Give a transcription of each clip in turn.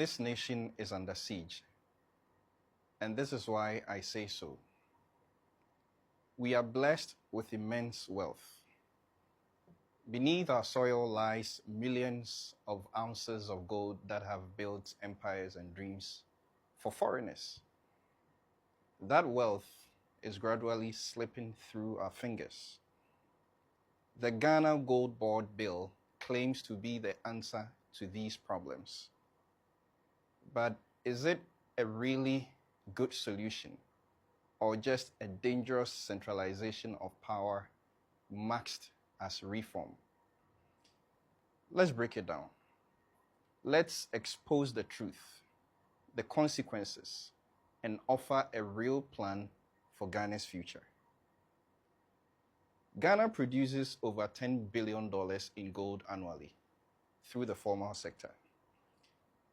This nation is under siege, and this is why I say so. We are blessed with immense wealth. Beneath our soil lies millions of ounces of gold that have built empires and dreams for foreigners. That wealth is gradually slipping through our fingers. The Ghana Gold Board Bill claims to be the answer to these problems. But is it a really good solution, or just a dangerous centralization of power masked as reform? Let's break it down. Let's expose the truth, the consequences, and offer a real plan for Ghana's future. Ghana produces over $10 billion in gold annually through the formal sector.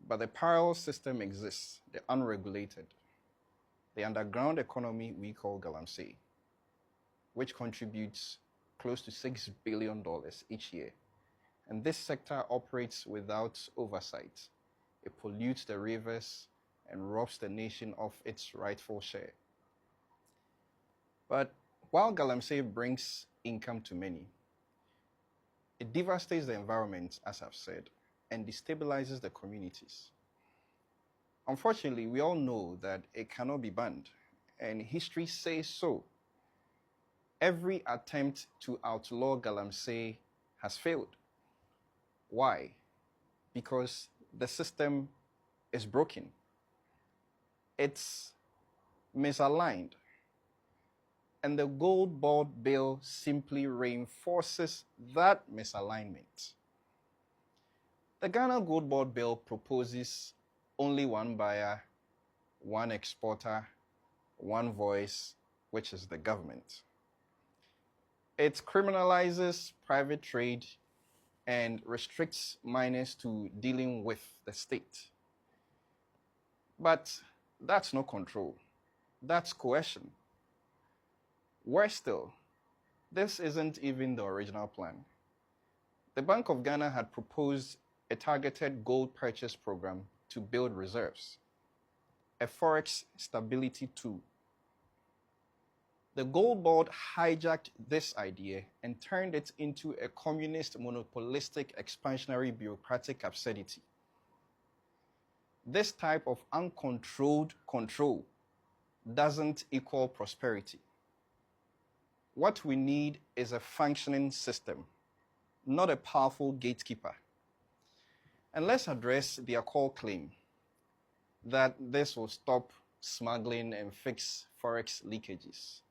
But the parallel system exists, the unregulated, the underground economy we call Galamsey, which contributes close to $6 billion each year. And this sector operates without oversight. It pollutes the rivers and robs the nation of its rightful share. But while Galamsey brings income to many, it devastates the environment, as I've said, and destabilizes the communities. Unfortunately, we all know that it cannot be banned, and history says so. Every attempt to outlaw Galamsey has failed. Why? Because the system is broken. It's misaligned. And the Gold Board Bill simply reinforces that misalignment. The Ghana Gold Board Bill proposes only one buyer, one exporter, one voice, which is the government. It criminalizes private trade and restricts minors to dealing with the state. But that's no control. That's coercion. Worse still, this isn't even the original plan. The Bank of Ghana had proposed a targeted gold purchase program to build reserves, a forex stability tool. The Gold Board hijacked this idea and turned it into a communist, monopolistic, expansionary, bureaucratic absurdity. This type of uncontrolled control doesn't equal prosperity. What we need is a functioning system, not a powerful gatekeeper. And let's address their core claim that this will stop smuggling and fix forex leakages.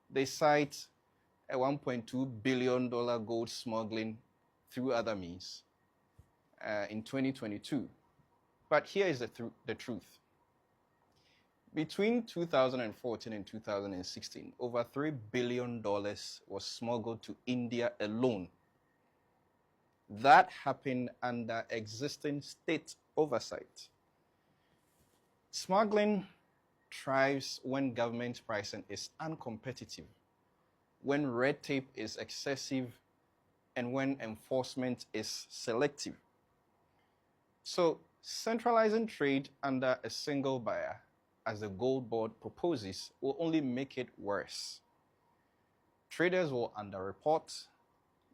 They cite a $1.2 billion gold smuggling through other means in 2022. But here is the truth. Between 2014 and 2016, over $3 billion was smuggled to India alone. That happened under existing state oversight. Smuggling thrives when government pricing is uncompetitive, when red tape is excessive, and when enforcement is selective. So, centralizing trade under a single buyer, as the Gold Board proposes, will only make it worse. Traders will underreport,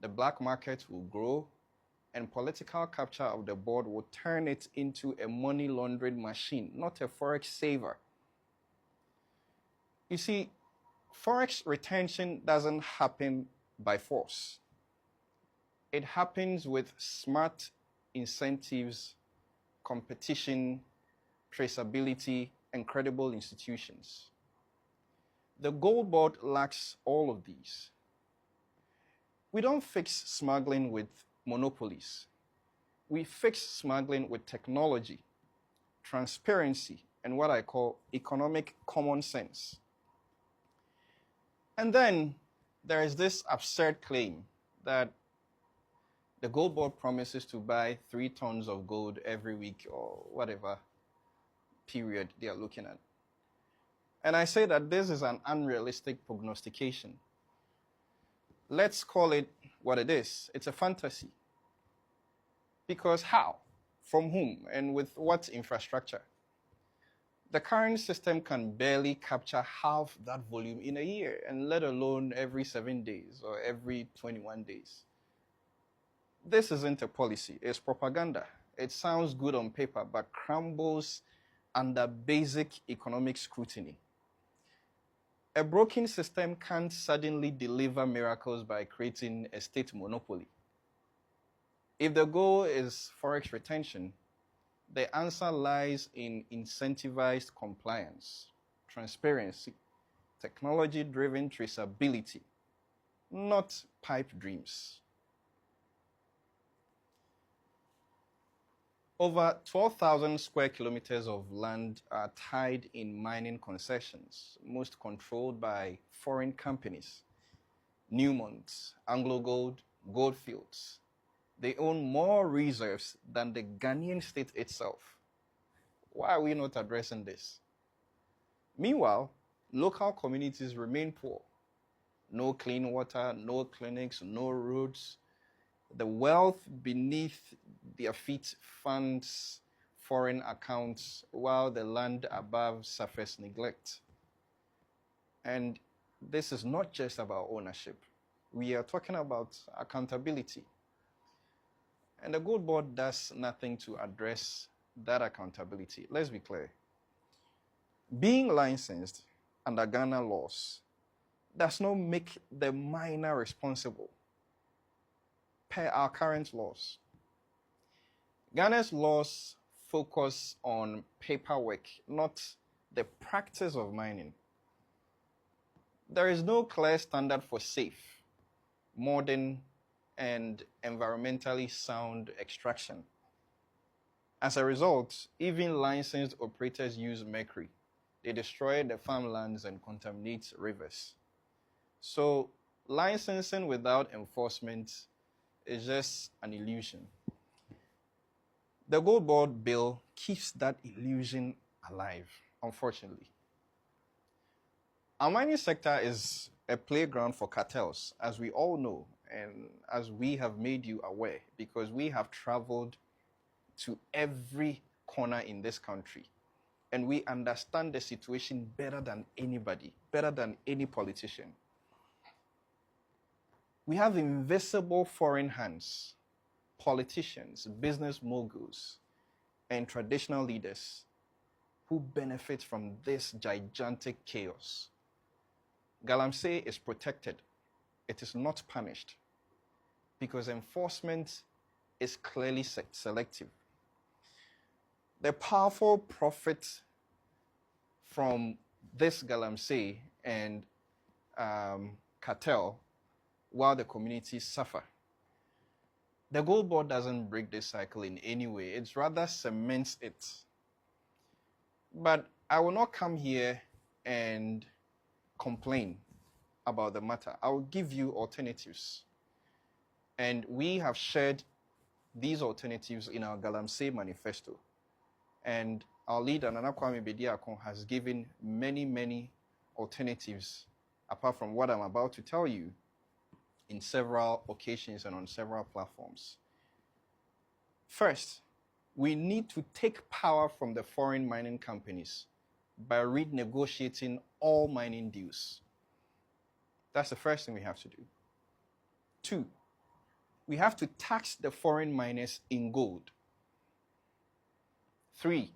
the black market will grow, and political capture of the board will turn it into a money laundering machine, not a forex saver. You see, forex retention doesn't happen by force. It happens with smart incentives, competition, traceability, and credible institutions. The Gold Board lacks all of these. We don't fix smuggling with monopolies. We fix smuggling with technology, transparency, and what I call economic common sense. And then there is this absurd claim that the Gold Board promises to buy 3 tons of gold every week or whatever period they are looking at. And I say that this is an unrealistic prognostication. Let's call it what it is. It's a fantasy. Because how? From whom? And with what infrastructure? The current system can barely capture half that volume in a year, and let alone every 7 days or every 21 days. This isn't a policy, it's propaganda. It sounds good on paper, but crumbles under basic economic scrutiny. A broken system can't suddenly deliver miracles by creating a state monopoly. If the goal is forex retention, the answer lies in incentivized compliance, transparency, technology-driven traceability, not pipe dreams. Over 12,000 square kilometers of land are tied in mining concessions, most controlled by foreign companies. Newmont, AngloGold, Goldfields. They own more reserves than the Ghanaian state itself. Why are we not addressing this? Meanwhile, local communities remain poor. No clean water, no clinics, no roads. The wealth beneath their feet funds foreign accounts, while the land above suffers neglect. And this is not just about ownership. We are talking about accountability. And the Gold Board does nothing to address that accountability. Let's be clear. Being licensed under Ghana laws does not make the miner responsible per our current laws. Ghana's laws focus on paperwork, not the practice of mining. There is no clear standard for safe, modern, and environmentally sound extraction. As a result, even licensed operators use mercury. They destroy the farmlands and contaminate rivers. So licensing without enforcement is just an illusion. The Gold Board bill keeps that illusion alive, unfortunately. Our mining sector is a playground for cartels, as we all know, and as we have made you aware, because we have traveled to every corner in this country, and we understand the situation better than anybody, better than any politician. We have invisible foreign hands, politicians, business moguls, and traditional leaders who benefit from this gigantic chaos. Galamsey is protected. It is not punished because enforcement is clearly selective. The powerful profit from this Galamsey and cartel while the communities suffer. The Gold Board doesn't break this cycle in any way. It rather cements it. But I will not come here and complain about the matter. I will give you alternatives. And we have shared these alternatives in our Galamsey manifesto. And our leader, Nana Kwame Bediako, has given many, many alternatives, apart from what I'm about to tell you, in several occasions and on several platforms. First, we need to take power from the foreign mining companies by renegotiating all mining deals. That's the first thing we have to do. 2, we have to tax the foreign miners in gold. 3,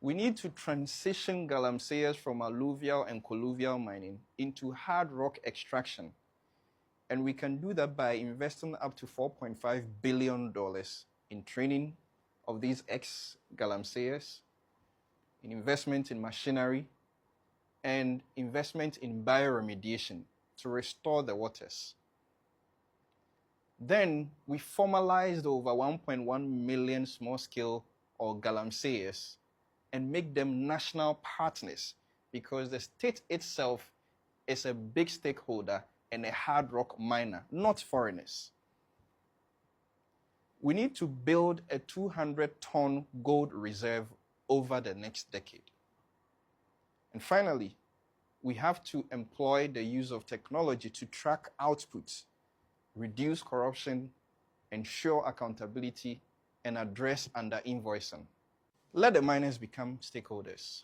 we need to transition Galamseyers from alluvial and colluvial mining into hard rock extraction. And we can do that by investing up to $4.5 billion in training of these ex-Galamseyers, in investment in machinery, and investment in bioremediation to restore the waters. Then we formalized over 1.1 million small-scale or Galamseyers and make them national partners because the state itself is a big stakeholder and a hard rock miner, not foreigners. We need to build a 200-ton gold reserve over the next decade. And finally, we have to employ the use of technology to track outputs, reduce corruption, ensure accountability, and address under-invoicing. Let the miners become stakeholders.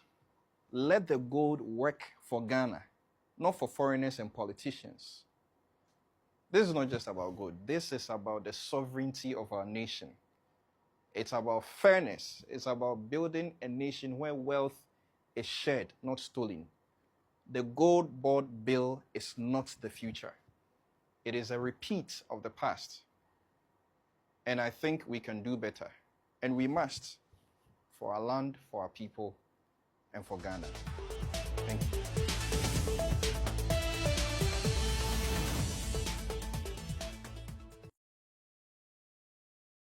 Let the gold work for Ghana, not for foreigners and politicians. This is not just about gold. This is about the sovereignty of our nation. It's about fairness. It's about building a nation where wealth is shared, not stolen. The gold board bill is not the future. It is a repeat of the past. And I think we can do better. And we must, for our land, for our people, and for Ghana. Thank you.